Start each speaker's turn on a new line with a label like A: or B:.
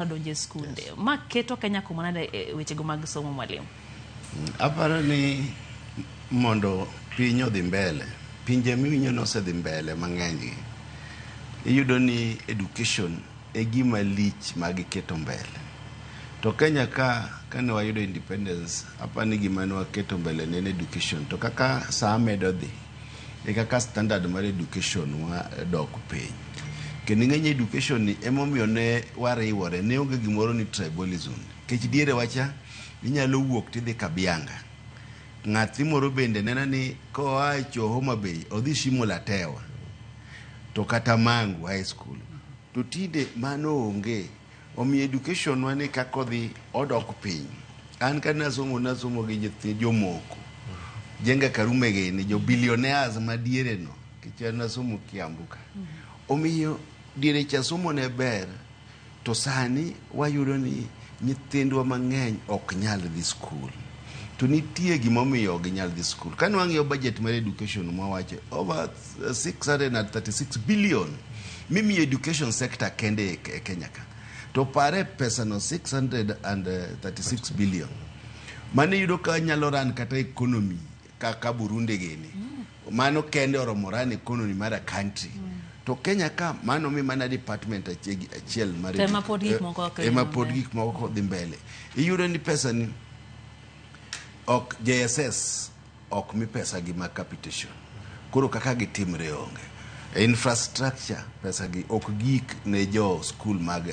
A: donje skunde. Yes. Ma keto Kenya kumanade wechego mag somo mwalimu.
B: Aparo ni mondo piny odhi mbele. Pinje miwinjo nosedhi mbele mang'eny. Iyudo ni education e gima lich magiketo mbele. To Kenya kane wayudo independence, apani gima ne waketo mbele ne education. To kaka saa medo dhi, kaka standard mar education dok piny. Kendo ng'eny education ni emomiyo ne wariwore, ne onge gimoro ni tribalism. Kech diere wacha inyalo wuok tidhi Kabianga. Ng'athi moro bende nena ni koa Homa Bay odhi Shimo la Tewa to kata Mangu high school. To tinde mano onge. Omi education wane kako dhi odok piny. An ka nasomo gi nyithi jomoko. Jenga Karume gini jo billionaires madiere no. Kicha nasomo Kiambuka. Omiyo diere cha somo ne ber. To sani wayudo ni nyithindwa mang'eny ok nyal dhi school. To nitie gimomiyo ok nyal dhi school. Kane wang'iyo budget mar education mwawacho over 636 billion. Mimi education sector kende e Kenya ka. To pare pesa no 636 billion. Mane yudo ka nyalo ran kata economy kaka Burundi gini. Mano kende oromo ran economy mar a country. To Kenya ka mano mi mana department achiel mar
A: ema pod gik
B: moko dhi mbele. Iyudo ni pesa ni ok JSS ok mi pesa gi ma capitation. Koro kaka gitimre onge. Infrastructure pesa gi ok gik ne jo school mag